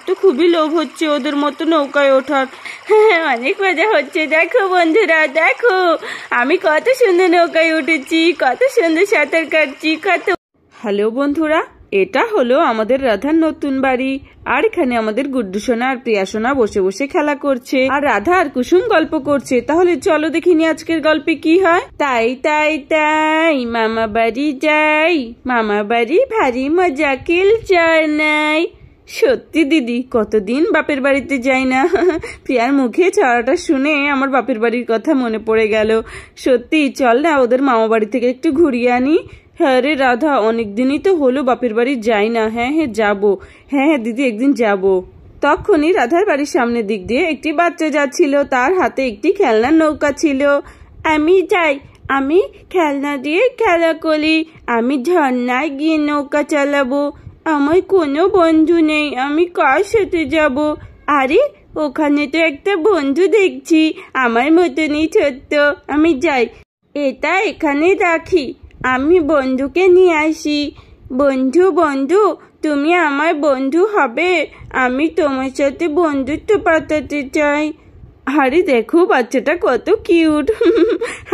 তো খুবই লোভ হচ্ছে ওদের মতো নৌকায় ওঠার। হ্যাঁ, অনেক মজা হচ্ছে। দেখো বন্ধুরা, দেখো আমি কত সুন্দর নৌকায় উঠেছি, কত সুন্দর সাঁতার কাটছি, কত। হ্যালো বন্ধুরা, এটা হলো আমাদের রাধার নতুন বাড়ি। আর এখানে আমাদের গুড্ডু সোনা আর প্রিয়া সোনা বসে বসে খেলা করছে, আর রাধা আর কুসুম গল্প করছে। তাহলে চলো দেখিনি আজকের গল্পে কি হয়। তাই তাই তাই মামা বাড়ি যাই, মামা বাড়ি ভারী মজা কিলচার নাই। সত্যি দিদি, কতদিন বাপের বাড়িতে যাই না। প্রিয়ার মুখে ছড়াটা শুনে আমার বাপের বাড়ির কথা মনে পড়ে গেল। সত্যি, চল না ওদের মামা বাড়ি থেকে একটু ঘুরিয়ে আনি। হ্যাঁ রে রাধা, অনেকদিনই তো হলো বাপের বাড়ি যাই না। হ্যাঁ হ্যাঁ যাবো, হ্যাঁ দিদি একদিন যাবো। তখনই রাধার বাড়ির সামনের দিক দিয়ে একটি বাচ্চা যাচ্ছিল, তার হাতে একটি খেলনার নৌকা ছিল। আমি যাই, আমি খেলনা দিয়ে খেলা করি, আমি ঝর্ণায় গিয়ে নৌকা চালাবো। আমার কোনো বন্ধু নেই, আমি কার সাথে যাব? আরে ওখানে তো একটা বন্ধু দেখছি, আমার মতনই ছোট্ট। আমি যাই, এটা এখানে রাখি, আমি বন্ধুকে নিয়ে আসি। বন্ধু বন্ধু, তুমি আমার বন্ধু হবে, আমি তোমার সাথে বন্ধুত্ব পাতাতে চাই। আরে দেখো বাচ্চাটা কত কিউট।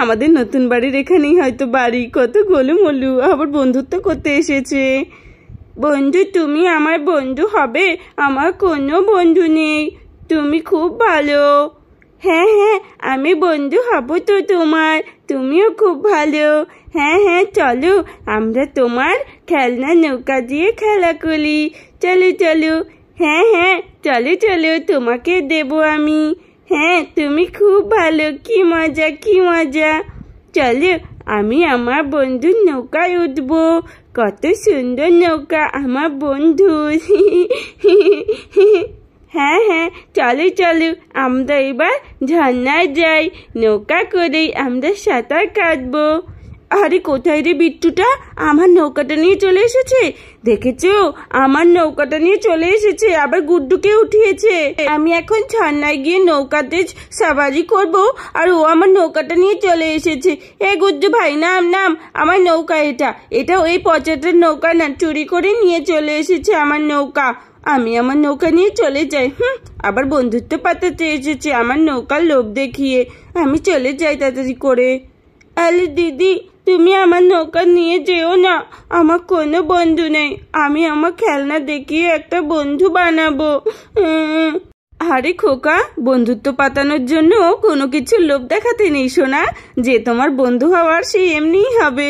আমাদের নতুন বাড়ির এখানেই হয়তো বাড়ি, কত গোলুমলু, আবার বন্ধুত্ব করতে এসেছে। বন্ধু তুমি আমার বন্ধু হবে, আমার কোনো বন্ধু নেই, তুমি খুব ভালো। হ্যাঁ হ্যাঁ, আমি বন্ধু হব তো তোমার, তুমিও খুব ভালো। হ্যাঁ হ্যাঁ চলো, আমরা তোমার খেলনা নৌকা দিয়ে খেলা করি, চলো চলো। হ্যাঁ হ্যাঁ চলো চলো, তোমাকে দেব আমি। হ্যাঁ তুমি খুব ভালো, কি মজা কি মজা। চলো আমি আমার বন্ধুর নৌকায় উঠবো, কত সুন্দর নৌকা আমার বন্ধুর। হ্যাঁ হ্যাঁ চলো চলো, আমরা এবার ঝর্ণায় যাই, নৌকা করেই আমরা সাঁতার কাটবো। আরে কোথায় রে বিট্টুটা, আমার নৌকাটা নিয়ে চলে এসেছে। দেখেছো, আমার নৌকাটা নিয়ে চলে এসেছে, আবার গুড্ডুকে উঠিয়েছে। আমি এখন ঝর্ণায় গিয়ে নৌকাতে সাবারি করব, আর ও আমার নৌকাটা নিয়ে চলে এসেছে। এ গুড্ডু ভাই নাম নাম, আমার নৌকা এটা, এটা ওই পচাটার নৌকা না, চুরি করে নিয়ে চলে এসেছে আমার নৌকা। আমি আমার নৌকা নিয়ে চলে যাই। আবার বন্ধুত্ব পাতাতে এসেছে আমার নৌকার লোভ দেখিয়ে। আমি চলে যাই তাড়াতাড়ি করে। আরে দিদি, তুমি আমার নৌকা নিয়ে যেও না, আমার কোনো বন্ধু নেই, আমি আমার খেলনা দেখিয়ে একটা বন্ধু বানাবো। আরে খোকা, বন্ধুত্ব পাতানোর জন্য কোনো কিছু লোভ দেখাতে নেই সোনা, যে তোমার বন্ধু হওয়ার সে এমনিই হবে।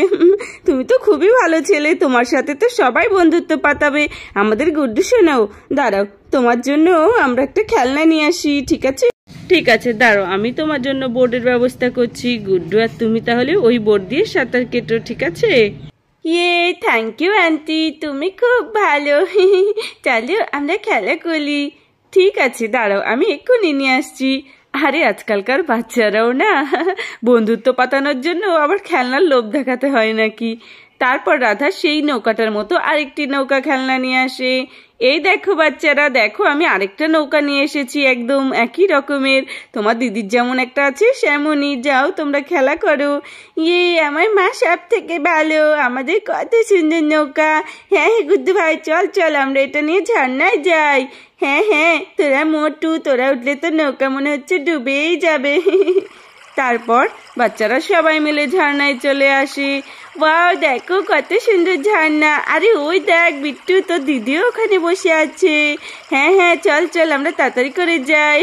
তুমি তো খুবই ভালো ছেলে, তোমার সাথে তো সবাই বন্ধুত্ব পাতাবে, আমাদের গুড্ডু সোনাও। দাঁড়াও, তোমার জন্য আমরা একটা খেলনা নিয়ে আসি, ঠিক আছে? ঠিক আছে দাঁড়াও, আমি তোমার জন্য বোর্ডের ব্যবস্থা করছি। গুড্ডু আর তুমি তাহলে ওই বোর্ড দিয়ে সাঁতার কেটো, ঠিক আছে? ইয়ে, থ্যাংক ইউ আন্টি, তুমি খুব ভালো। চলো আমরা খেলা করি। ঠিক আছে দাঁড়াও, আমি এক্ষুনি নিয়ে আসছি। আরে আজকালকার বাচ্চারাও না বন্ধুত্ব পাতানোর জন্য আবার খেলনার লোভ দেখাতে হয় নাকি। তারপর রাধা সেই নৌকাটার মতো আরেকটি নৌকা খেলনা নিয়ে আসে। এই দেখো বাচ্চারা, দেখো আমি আরেকটা নৌকা নিয়ে এসেছি, একদম একই রকমের, তোমার দিদির যেমন একটা আছে সেমনই। যাও তোমরা খেলা করো। ইয়ে, আমার মা সব থেকে ভালো, আমাদের কত সুন্দর নৌকা। হ্যাঁ হ্যাঁ গুড্ডু ভাই, চল চল আমরা এটা নিয়ে ঝর্ণায় যাই। হ্যাঁ হ্যাঁ, তোরা মোটু, তোরা উঠলে তো নৌকা মনে হচ্ছে ডুবেই যাবে। তারপর বাচ্চারা সবাই মিলে ঝর্ণায় চলে আসে। ওয়াও, দেখো কত সুন্দর ঝর্ণা। আরে ওই দেখ বিট্টু, তো দিদিও ওখানে বসে আছে। হ্যাঁ হ্যাঁ চল চল, আমরা তাড়াতাড়ি করে যাই।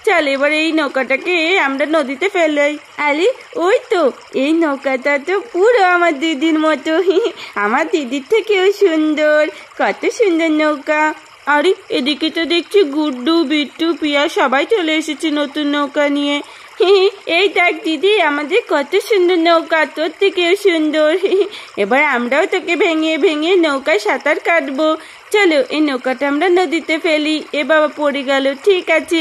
চল এবার এই নৌকাটাকে আমরা নদীতে ফেলাই। আরে ওই তো, এই নৌকাটা তো পুরো আমার দিদির মতো, আমার দিদির থেকেও সুন্দর, কত সুন্দর নৌকা। আরে এদিকে তো দেখছি গুড্ডু বিট্টু প্রিয়া সবাই চলে এসেছে নতুন নৌকা নিয়ে। এই দেখ দিদি, আমাদের কত সুন্দর নৌকা, তোর থেকেও সুন্দর। এবার আমরাও তোকে ভেঙে ভেঙে নৌকায় সাঁতার কাটবো। চলো এই নৌকাটা আমরা নদীতে ফেলি। এ বাবা, পড়ে গেল। ঠিক আছে,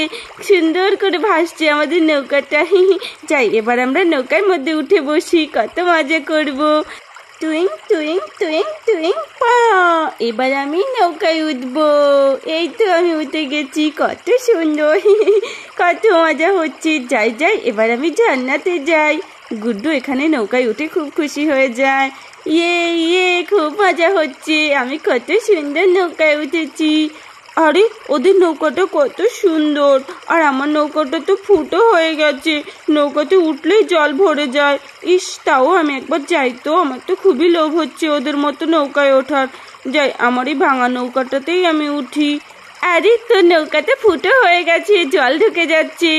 সুন্দর করে ভাসছে আমাদের নৌকাটা। যাই, এবার আমরা নৌকার মধ্যে উঠে বসি, কত মজা করবো। টুইং টুইং টুইং টুইং পা, এবার আমি নৌকায় উঠবো। এই তো আমি উঠে গেছি, কত সুন্দর, কত মজা হচ্ছে। যাই যাই, এবার আমি ঝর্ণাতে যাই। গুড্ডু এখানে নৌকায় উঠে খুব খুশি হয়ে যায়। ইয়ে ইয়ে, খুব মজা হচ্ছে, আমি কত সুন্দর নৌকায় উঠেছি। আরে ওদের নৌকাটা কত সুন্দর, আর আমার নৌকাটা তো ফুটো হয়ে গেছে, নৌকাতে উঠলেই জল ভরে যায়। ইস, তাও আমি একবার যাই তো, আমার তো খুবই লোভ হচ্ছে ওদের মতো নৌকায় ওঠার। যাই, আমার এই ভাঙা নৌকাটাতেই আমি উঠি। আরে তোর নৌকাতে ফুটো হয়ে গেছে, জল ঢুকে যাচ্ছে।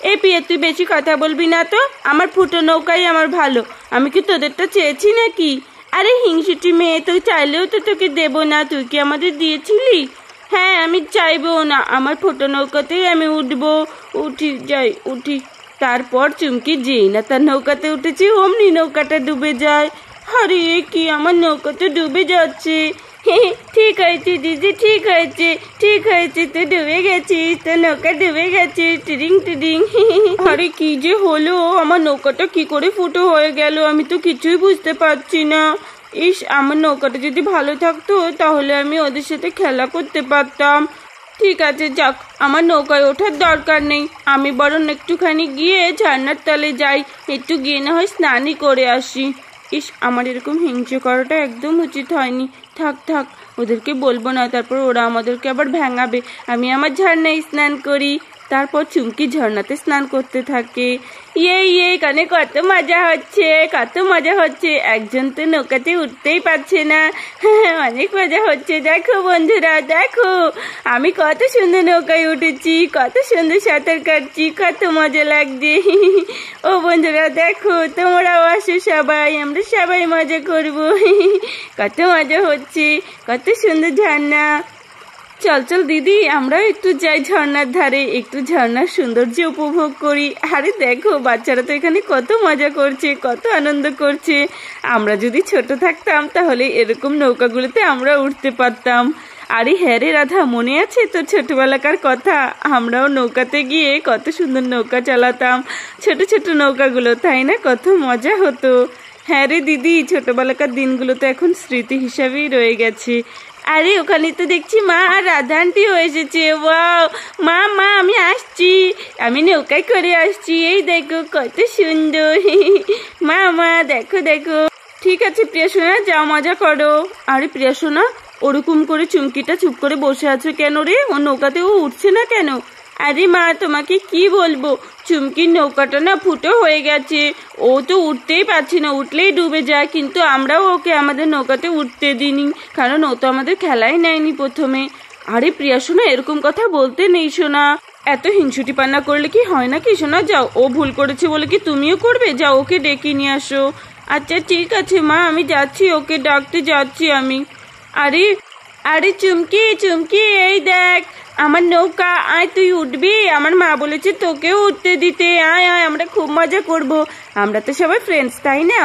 এই পিয়ে, তুই বেশি কথা বলবি না তো, আমার ফুটো নৌকাই আমার ভালো, আমি কি তোদেরটা চেয়েছি নাকি? আরে হিংসুটি মেয়ে, তুই চাইলেও তো তোকে দেবো না, তুই কি আমাদের দিয়েছিলি? হ্যাঁ, আমি চাইবো না, আমার ফুটো নৌকাতেই আমি উঠবো। উঠি, যাই উঠি। তারপর চুমকি যেই না তার নৌকাতে উঠেছে, অমনি নৌকাটা ডুবে যায়। আরে কি, আমার নৌকা তো ডুবে যাচ্ছে। ঠিক হয়েছে দিদি, ঠিক হয়েছে, ঠিক হয়েছে, তো ডুবে গেছিস, তো নৌকা ডুবে গেছে, টিডিং টিডিং। আরে কি যে হলো, আমার নৌকাটা কি করে ফুটো হয়ে গেল, আমি তো কিছুই বুঝতে পারছি না। ইস, আমার নৌকাটা যদি ভালো থাকতো তাহলে আমি ওদের সাথে খেলা করতে পারতাম। ঠিক আছে, যাক, আমার নৌকায় ওঠার দরকার নেই, আমি বরং একটুখানি গিয়ে ঝর্ণার তলে যাই, একটু গিয়ে না হয় স্নানই করে আসি। ইস, আমার এরকম হিংসে করাটা একদম উচিত হয়নি। থাক থাক, ওদেরকে বলবো না, তারপর ওরা আমাদেরকে আবার ভেঙাবে। আমি আমার ঝর্ণায় স্নান করি। তারপর চুমকি ঝর্ণাতে স্নান করতে থাকে। ইয়ে, এখানে কত মজা হচ্ছে, কত মজা হচ্ছে। একজন তো নৌকাতে উঠতেই পারছে না। অনেক মজা হচ্ছে। দেখো বন্ধুরা, দেখো আমি কত সুন্দর নৌকায় উঠেছি, কত সুন্দর সাঁতার কাটছি, কত মজা লাগছে। ও বন্ধুরা দেখো, তোমরাও আসো সবাই, আমরা সবাই মজা করব। কত মজা হচ্ছে, কত সুন্দর ঝর্ণা। চল চল দিদি, আমরাও একটু যাই ঝর্ণার ধারে, একটু ঝর্ণার সৌন্দর্য উপভোগ করি। আরে দেখো, বাচ্চারা তো এখানে কত মজা করছে, কত আনন্দ করছে। আমরা যদি ছোট থাকতাম তাহলে এরকম নৌকাগুলোতে আমরা উঠতে পারতাম। আরে হ্যাঁ রে রাধা, মনে আছে তোর ছোটবেলাকার কথা? আমরাও নৌকাতে গিয়ে কত সুন্দর নৌকা চালাতাম, ছোট ছোট নৌকাগুলো, তাই না? কত মজা হতো। হ্যাঁ রে দিদি, ছোটবেলাকার দিনগুলো তো এখন স্মৃতি হিসাবেই রয়ে গেছে। আরে ওখানে তো দেখছি মা আর রাধা আন্টিও এসেছে। ওয়াও, মা মা আমি আসছি, আমি নৌকায় করে আসছি, এই দেখো কত সুন্দর। মা মা দেখো দেখো। ঠিক আছে প্রিয়া সোনা, যাও মজা করো। আরে প্রিয়া সোনা, ওরকম করে চুমকিটা চুপ করে বসে আছো কেন রে? ও নৌকাতে ও উঠছে না কেন? আরে মা, তোমাকে কি বলবো, চুমকির নৌকাটা না ফুটো হয়ে গেছে, ও তো উঠতেই পারছে না, উঠলেই ডুবে যায়। কিন্তু আমরাও ওকে আমাদের নৌকাতে উঠতে দিইনি, কারণ ও তো আমাদের খেলাই নেয়নি প্রথমে। আরে প্রিয়া সোনা, এরকম কথা বলতে নেই সোনা, এত হিংসুটি পান্না করলে কি হয় নাকি সোনা? যাও, ও ভুল করেছে বলে কি তুমিও করবে? যাও, ওকে ডেকে নিয়ে আসো। আচ্ছা ঠিক আছে মা, আমি যাচ্ছি, ওকে ডাকতে যাচ্ছি আমি। আরে আরে চুমকি চুমকি, এই দেখ আমার নৌকা, আয় তুই উঠবি? আমার মা বলেছে তোকেও উঠতে দিতে, আয় আয়, আমরা খুব মজা করব, আমরা তো সবাই ফ্রেন্ডস, তাই না?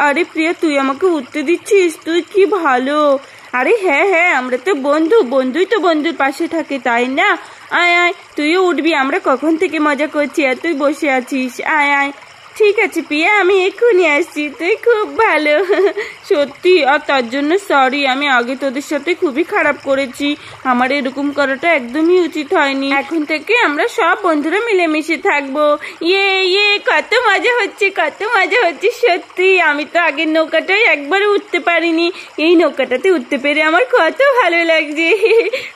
আরে প্রিয়া, তুই আমাকে উঠতে দিচ্ছিস, তুই কি ভালো। আরে হ্যাঁ হ্যাঁ, আমরা তো বন্ধু, বন্ধুই তো বন্ধুর পাশে থাকে, তাই না? আয় আয়, তুইও উঠবি, আমরা কখন থেকে মজা করছি আর তুই বসে আছিস, আয় আয়। ঠিক আছে প্রিয়া, আমি এক্ষুনি আসছি, তুই খুব ভালো। সত্যি, আর তার জন্য সরি, আমি আগে তোদের সাথে খুবই খারাপ করেছি, আমার এরকম করাটা একদমই উচিত হয়নি। এখন থেকে আমরা সব বন্ধুরা মিলেমিশে থাকবো। ইয়ে, কত মজা হচ্ছে, কত মজা হচ্ছে। সত্যি, আমি তো আগের নৌকাটাই একবারও উঠতে পারিনি, এই নৌকাটাতে উঠতে পেরে আমার কত ভালো লাগছে।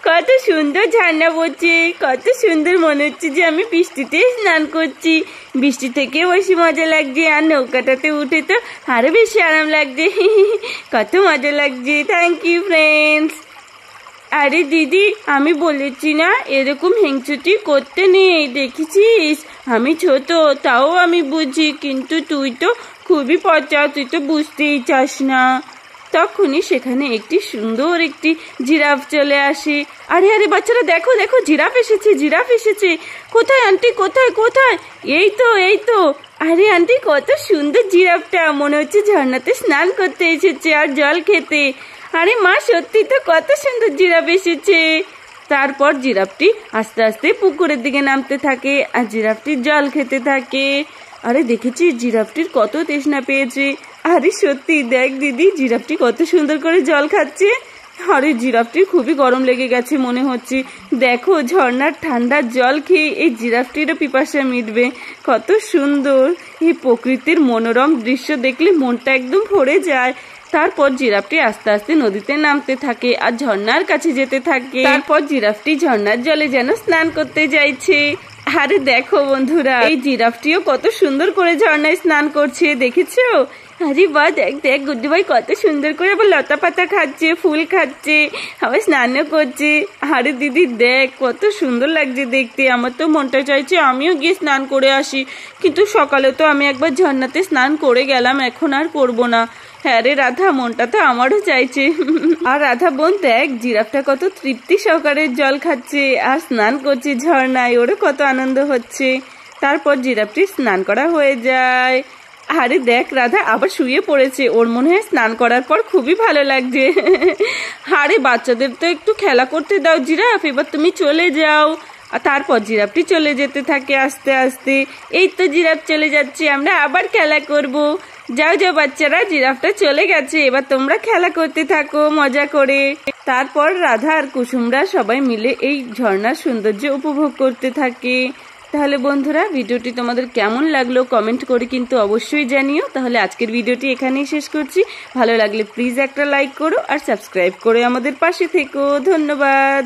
কত সুন্দর ঝর্ণা পড়ছে, কত সুন্দর মনে হচ্ছে যে আমি বৃষ্টিতে স্নান করছি। বৃষ্টি থেকে বেশি মজা লাগছে, আর নৌকাটাতে উঠে তো আরো বেশি আরাম লাগছে। কত মজা লাগছে। Thank you friends. আরে দিদি, আমি বলেছি না এরকম হিংসুটি করতে নেই, দেখেছিস আমি ছোট, তাও আমি বুঝি, কিন্তু তুই তো খুবই পচা, তুই তো বুঝতেই চাস না। তখনই সেখানে একটি সুন্দর একটি জিরাফ চলে আসে। আরে আরে বাচ্চারা দেখো দেখো, জিরাফ এসেছে, জিরাফ এসেছে। কোথায় আন্টি, কোথায় কোথায়? এই তো এই তো। আরে আন্টি, কত সুন্দর জিরাফটা, মনে হচ্ছে ঝর্ণাতে স্নান করতে এসেছে আর জল খেতে। আরে মা, সত্যি তো কত সুন্দর জিরাফ এসেছে। তারপর জিরাফটি আস্তে আস্তে পুকুরের দিকে নামতে থাকে আর জিরাফটি জল খেতে থাকে। আরে দেখেছি জিরাফটির কত তৃষ্ণা পেয়েছে। আরে সত্যি, দেখ দিদি, জিরাফটি কত সুন্দর করে জল খাচ্ছে। আরে জিরাফটির খুবই গরম লেগে গেছে মনে হচ্ছে। দেখো, ঝর্ণার ঠান্ডা জল খেয়ে এই জিরাফটিরও পিপাসা মিটবে। কত সুন্দর এই প্রকৃতির মনোরম দৃশ্য দেখলে মনটা একদম ভরে যায়। তারপর জিরাফটি আস্তে আস্তে নদীতে নামতে থাকে আর ঝর্ণার কাছে যেতে থাকে। তারপর জিরাফটি ঝর্ণার জলে যেন স্নান করতে যাইছে। আরে দেখো বন্ধুরা, এই জিরাফটিও কত সুন্দর করে ঝর্ণায় স্নান করছে, দেখেছো? আরে বাহ, দেখ দেখ গুড্ডু ভাই কত সুন্দর করে আবার লতা পাতা খাচ্ছে, ফুল খাচ্ছে, আবার স্নানও করছে। আরে দিদি দেখ কত সুন্দর লাগছে দেখতে। আমার তো মনটা চাইছে আমিও গিয়ে স্নান করে আসি, কিন্তু সকালে তো আমি একবার ঝর্ণাতে স্নান করে গেলাম, এখন আর করবো না। হ্যাঁ রে রাধা, মনটা তো আমারও চাইছে। আর রাধা বোন দেখ, জিরাফটা কত তৃপ্তি সহকারে জল খাচ্ছে আর স্নান করছে ঝর্ণায়, ওরও কত আনন্দ হচ্ছে। তারপর জিরাফটি স্নান করা হয়ে যায়। আরে দেখ রাধা আবার শুয়ে পড়েছে, ওর মনে হয় স্নান করার পর খুবই ভালো লাগছে। আরে বাচ্চাদের তো একটু খেলা করতে দাও জিরাফ, এবার তুমি চলে যাও। আর তারপর জিরাফটি চলে যেতে থাকে আস্তে আস্তে। এই তো জিরাফ চলে যাচ্ছে, আমরা আবার খেলা করব। যাও যাও বাচ্চারা, জিরাফটা চলে গেছে, এবার তোমরা খেলা করতে থাকো মজা করে। তারপর রাধা আর কুসুমরা সবাই মিলে এই ঝর্ণার সৌন্দর্য উপভোগ করতে থাকে। তাহলে বন্ধুরা, ভিডিওটি তোমাদের কেমন লাগলো কমেন্ট করে কিন্তু অবশ্যই জানিও। তাহলে আজকের ভিডিওটি এখানেই শেষ করছি। ভালো লাগলে প্লিজ একটা লাইক করো আর সাবস্ক্রাইব করে আমাদের পাশে থেকো। ধন্যবাদ।